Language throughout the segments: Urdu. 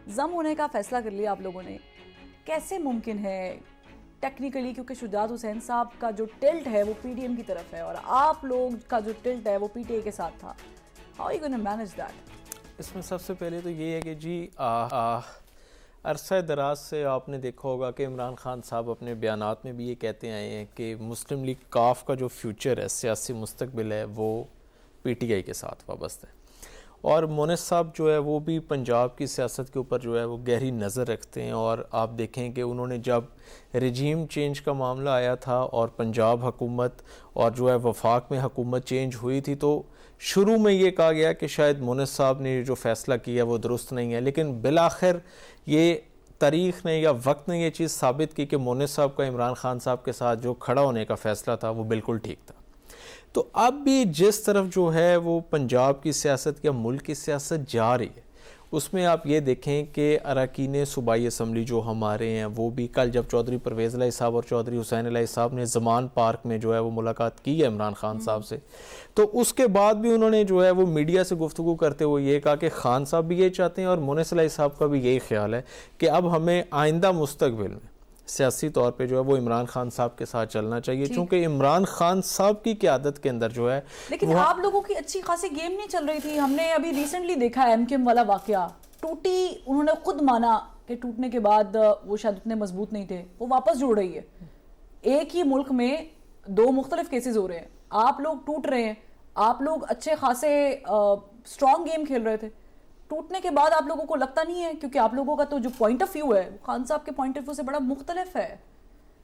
ضم ہونے کا فیصلہ کر لیا آپ لوگوں نے, کیسے ممکن ہے ٹیکنیکلی, کیونکہ شجاعت حسین صاحب کا جو ٹلٹ ہے وہ پی ڈی ایم کی طرف ہے اور آپ لوگ کا جو ٹلٹ ہے وہ پی ٹی آئی کے ساتھ تھا. How you gonna manage that? اس میں سب سے پہلے تو یہ ہے کہ جی عرصہ دراز سے آپ نے دیکھا ہوگا کہ عمران خان صاحب اپنے بیانات میں بھی یہ کہتے آئے ہیں کہ مسلم لیگ کاف کا جو فیوچر ہے, سیاسی مستقبل ہے, وہ پی ٹی آئی کے ساتھ وابستہ ہے. اور مونس صاحب جو ہے وہ بھی پنجاب کی سیاست کے اوپر جو ہے وہ گہری نظر رکھتے ہیں. اور آپ دیکھیں کہ انہوں نے جب رجیم چینج کا معاملہ آیا تھا اور پنجاب حکومت اور جو ہے وفاق میں حکومت چینج ہوئی تھی, تو شروع میں یہ کہا گیا کہ شاید مونس صاحب نے جو فیصلہ کیا وہ درست نہیں ہے, لیکن بالآخر یہ تاریخ نے یا وقت نے یہ چیز ثابت کی کہ مونس صاحب کا عمران خان صاحب کے ساتھ جو کھڑا ہونے کا فیصلہ تھا وہ بالکل ٹھیک تھا. تو اب بھی جس طرف جو ہے وہ پنجاب کی سیاست یا ملک کی سیاست جا رہی ہے, اس میں آپ یہ دیکھیں کہ اراکین صوبائی اسمبلی جو ہمارے ہیں وہ بھی کل جب چودھری پرویز الہی صاحب اور چودھری حسین الہی صاحب نے زمان پارک میں جو ہے وہ ملاقات کی ہے عمران خان صاحب سے, تو اس کے بعد بھی انہوں نے جو ہے وہ میڈیا سے گفتگو کرتے ہوئے یہ کہا کہ خان صاحب بھی یہ چاہتے ہیں اور مونس الہی صاحب کا بھی یہی خیال ہے کہ اب ہمیں آئندہ مستقبل میں سیاسی طور پہ جو ہے وہ عمران خان صاحب کے ساتھ چلنا چاہیے, چونکہ عمران خان صاحب کی قیادت کے اندر جو ہے. لیکن آپ لوگوں کی اچھی خاصی گیم نہیں چل رہی تھی. ہم نے ابھی ریسنٹلی دیکھا ایم کیو ایم والا واقعہ, ٹوٹی, انہوں نے خود مانا کہ ٹوٹنے کے بعد وہ شاید اتنے مضبوط نہیں تھے, وہ واپس جڑ رہی ہے. ایک ہی ملک میں دو مختلف کیسز ہو رہے ہیں, آپ لوگ ٹوٹ رہے ہیں, آپ لوگ اچھے خاصے اسٹرانگ گیم کھیل رہے تھے, ٹوٹنے کے بعد آپ لوگوں کو لگتا نہیں ہے, کیونکہ آپ لوگوں کا تو جو پوائنٹ آف ویو ہے خان صاحب کے پوائنٹ آف ویو سے بڑا مختلف ہے.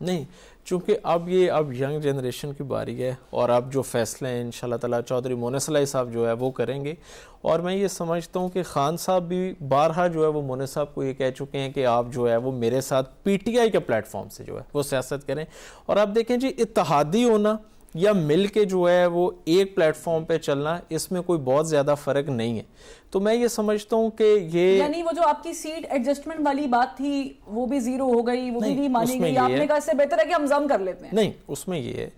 نہیں, چونکہ اب ینگ جنریشن کی باری ہے اور اب جو فیصلے ہیں انشاءاللہ تعالیٰ چودھری مونس الہی صاحب جو ہے وہ کریں گے. اور میں یہ سمجھتا ہوں کہ خان صاحب بھی بارہا جو ہے وہ مونس صاحب کو یہ کہہ چکے ہیں کہ آپ جو ہے وہ میرے ساتھ پی ٹی آئی کے پلیٹ فارم سے جو ہے وہ سیاست کریں. اور آپ دیکھیں جی, اتحادی ہونا یا مل کے جو ہے وہ ایک پلیٹ فارم پہ چلنا, اس میں کوئی بہت زیادہ فرق نہیں ہے. تو میں یہ سمجھتا ہوں کہ یہ یعنی وہ جو آپ کی سیٹ ایڈجسٹمنٹ والی بات تھی وہ بھی زیرو ہو گئی, وہ بھی نہیں مانی گئی, آپ نے کہا اس سے بہتر ہے کہ ہم ضم کر لیتے ہیں. نہیں, اس میں یہ ہے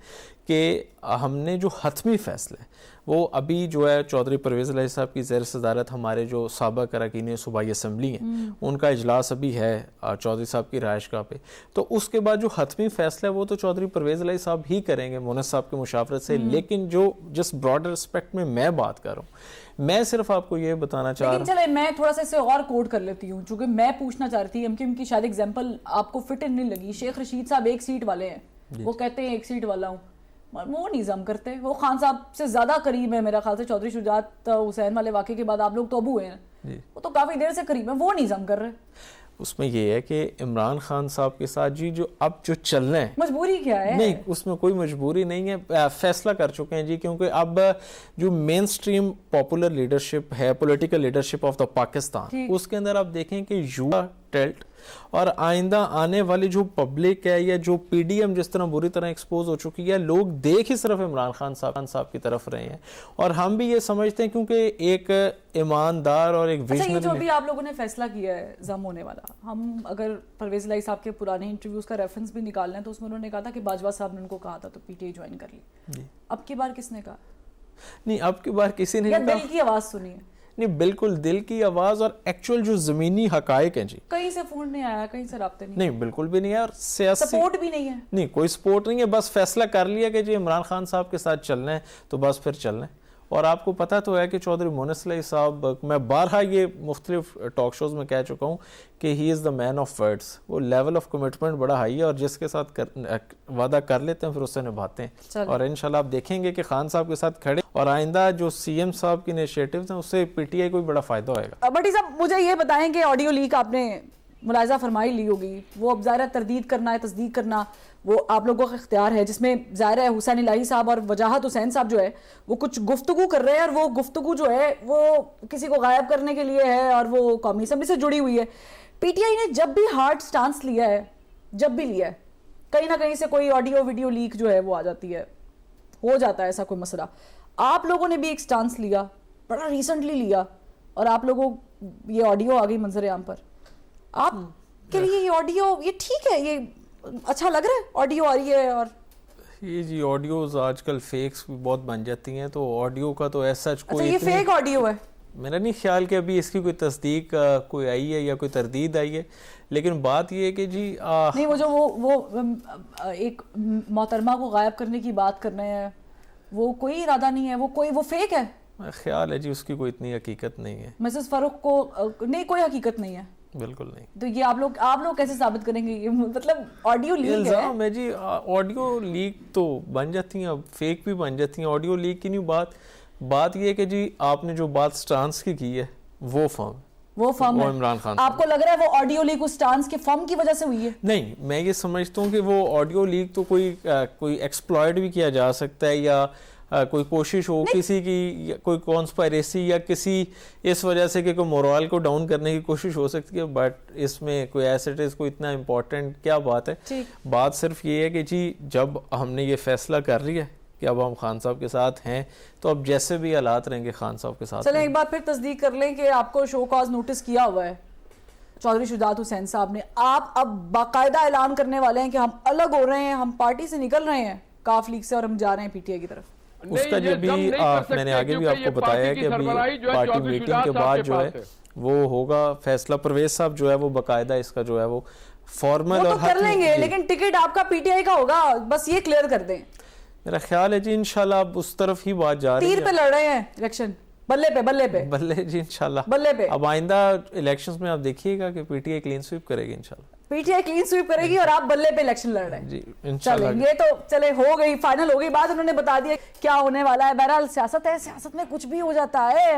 کہ ہم نے جو حتمی فیصلے وہ ابھی جو ہے چودھری پرویز الہی صاحب کی زیر صدارت ہمارے جو سابق اراکین صوبائی اسمبلی ہیں ان کا اجلاس ابھی ہے چودھری صاحب کی رہائش گاہ پہ, تو اس کے بعد جو حتمی فیصلہ ہے وہ تو چودھری پرویز الہی صاحب ہی کریں گے مونس صاحب کی مشاورت سے. لیکن جو جس براڈر اسپیکٹ میں بات کر رہا ہوں, میں صرف آپ کو یہ بتانا چاہ رہا ہوں. لیکن چلے میں تھوڑا سا اس سے اور کوڈ کر لیتی ہوں, چونکہ میں پوچھنا چاہ رہی تھی ایم کیو ایم کی شاید ایگزامپل آپ کو فٹ ان نہیں لگی. شیخ رشید صاحب ایک سیٹ والے ہیں, وہ کہتے ہیں ایک سیٹ والا ہوں, وہ نہیں ضم کرتے. وہ خان صاحب سے زیادہ قریب ہے میرا خیال سے, چودھری شجاعت حسین والے واقعے کے بعد آپ لوگ تو ابو ہیں, وہ تو کافی دیر سے قریب ہیں, وہ نہیں ضم کر رہے. اس میں یہ ہے کہ عمران خان صاحب کے ساتھ جی جو اب جو چلنا ہے, مجبوری کیا ہے؟ نہیں, اس میں کوئی مجبوری نہیں ہے, فیصلہ کر چکے ہیں جی, کیونکہ اب جو مین سٹریم پاپولر لیڈرشپ ہے, political leadership of the Pakistan, اس کے اندر آپ دیکھیں کہ یووا ٹلٹ اور آئندہ آنے والی جو پبلک ہے یا جو پی ڈی ایم جس طرح بری طرح ایکسپوز ہو چکی ہے, لوگ دیکھ ہی صرف عمران خان صاحب کی طرف رہے ہیں. اور ہم بھی یہ سمجھتے ہیں کیونکہ ایک ایماندار اور ایک ویژنری. یہ جو بھی آپ لوگوں نے فیصلہ کیا ہے ضم ہونے والا, ہم اگر پرویز الہی صاحب کے پرانے انٹرویوز کا ریفرنس بھی نکال لیں تو اس میں انہوں نے کہا تھا کہ باجوہ صاحب نے ان کو کہا تھا تو پی ٹی آئی جوائن کر لی. اب کی بار کس نے کہا؟ نہیں, اب کی بار کسی نے کہا. دل کی آواز سنی ہے. نہیں, بالکل دل کی آواز اور ایکچوئل جو زمینی حقائق ہیں جی. کہیں سے فون نہیں آیا, کہیں سے رابطے نہیں. نہیں, بالکل بھی نہیں ہے, اور سیاسی سپورٹ بھی نہیں ہے. نہیں, کوئی سپورٹ نہیں ہے, بس فیصلہ کر لیا کہ جی عمران خان صاحب کے ساتھ چلنا ہے تو بس پھر چلنا ہے. اور آپ کو پتہ تو ہے کہ چودھری مونس الہی صاحب, میں بارہا یہ مختلف ٹاک شوز میں کہہ چکا ہوں کہ ہی از دا مین آف ورڈز. وہ لیول آف کمٹمنٹ بڑا ہائی ہے اور جس کے ساتھ وعدہ کر لیتے ہیں پھر اس سے نبھاتے ہیں. اور انشاءاللہ آپ دیکھیں گے کہ خان صاحب کے ساتھ کھڑے, اور آئندہ جو سی ایم صاحب کی انیشیٹیوز ہیں اس سے پی ٹی آئی کو بھی بڑا فائدہ ہوئے گا. بٹی صاحب مجھے یہ بتائیں کہ آڈیو لیک آپ نے ملاحظہ فرمائی لی ہوگی, وہ اب ظاہر ہے تردید کرنا ہے, تصدیق کرنا وہ آپ لوگوں کا اختیار ہے, جس میں ظاہر ہے حسین الہی صاحب اور وجاہت حسین صاحب جو ہے وہ کچھ گفتگو کر رہے ہیں, اور وہ گفتگو جو ہے وہ کسی کو غائب کرنے کے لیے ہے اور وہ قومی اسمبلی سے جڑی ہوئی ہے. پی ٹی آئی نے جب بھی ہارڈ سٹانس لیا ہے, جب بھی لیا ہے, کہیں نہ کہیں سے کوئی آڈیو ویڈیو لیک جو ہے وہ آ جاتی ہے, ہو جاتا ہے ایسا کوئی مسئلہ. آپ لوگوں نے بھی ایک سٹانس لیا, بڑا ریسنٹلی لیا, اور آپ لوگوں یہ آڈیو آ گئی منظر عام پر. آپ کے لیے یہ آڈیو یہ ٹھیک ہے, یہ اچھا لگ رہا ہے آڈیو آ رہی ہے؟ اور یہ جی آڈیوز آج کل فیکس بھی بہت بن جاتی ہیں, تو آڈیو کا تو ایسا کوئی یہ فیک آڈیو ہے. میرا نہیں خیال کہ ابھی اس کی کوئی تصدیق کوئی آئی ہے یا کوئی تردید آئی ہے، لیکن بات یہ ہے کہ جی نہیں وہ جو وہ ایک محترمہ کو غائب کرنے کی بات کر رہے ہیں، وہ کوئی ارادہ نہیں ہے، وہ فیک ہے. خیال ہے جی اس کی کوئی اتنی حقیقت نہیں ہے. مسز فاروق کو نہیں کوئی حقیقت نہیں ہے. بالکل نہیں. تو یہ آپ لوگ کیسے ثابت کریں گے؟ یہ مطلب آڈیو لیک ہے. الزام ہے جی، آڈیو لیک تو بن جاتی ہیں، اب فیک بھی بن جاتی ہیں. آڈیو لیک کی نہیں بات یہ ہے کہ جی آپ نے جو بات سٹانس کی ہے وہ فرم ہے عمران خان. آپ کو لگ رہا ہے وہ آڈیو لیک اس سٹانس کے فرم کی وجہ سے ہوئی ہے؟ نہیں، میں یہ سمجھتا ہوں کہ وہ آڈیو لیک تو کوئی ایکسپلائٹ بھی کیا جا سکتا ہے، یا کوئی کوشش ہو کسی کی، کوئی کانسپائریسی یا کسی اس وجہ سے کہ کوئی مورال کو ڈاؤن کرنے کی کوشش ہو سکتی ہے. بٹ اس میں کوئی ایسٹ کوئی اتنا امپورٹنٹ کیا بات ہے. بات صرف یہ ہے کہ جی جب ہم نے یہ فیصلہ کر لیا کہ اب ہم خان صاحب کے ساتھ ہیں، تو اب جیسے بھی حالات رہیں گے خان صاحب کے ساتھ. چلیں ایک بار پھر تصدیق کر لیں کہ آپ کو شو کاز نوٹس کیا ہوا ہے چودھری شجاعت حسین صاحب نے. آپ اب باقاعدہ اعلان کرنے والے ہیں کہ ہم الگ ہو رہے ہیں، ہم پارٹی سے نکل رہے ہیں کاف لیگ سے، اور ہم جا رہے ہیں پی ٹی آئی کی طرف. اس کا جو بھی میں نے آگے بھی آپ کو بتایا ہے کہ ابھی پارٹی میٹنگ کے بعد جو ہے وہ ہوگا فیصلہ. پرویز صاحب جو ہے وہ باقاعدہ اس کا جو ہے وہ فارمل اور کر لیں گے، لیکن ٹکٹ آپ کا پی ٹی آئی کا ہوگا، بس یہ کلیئر کر دیں. میرا خیال ہے جی انشاءاللہ اب اس طرف ہی بات جا رہی ہے. تیر پہ لڑ رہے ہیں الیکشن، بلے جی انشاءاللہ بلے پہ. اب آئندہ الیکشنز میں آپ دیکھیے گا کہ P T I clean sweep کرے گی انشاءاللہ. P T I clean sweep کرے گی اور آپ بلے پہ الیکشن لڑ رہے ہیں. جی انشاءاللہ. چلیں یہ تو چلے ہو گئی، فائنل ہو گئی بات، انہوں نے بتا دیا کیا ہونے والا ہے. بہرحال سیاست ہے، سیاست میں کچھ بھی ہو جاتا ہے.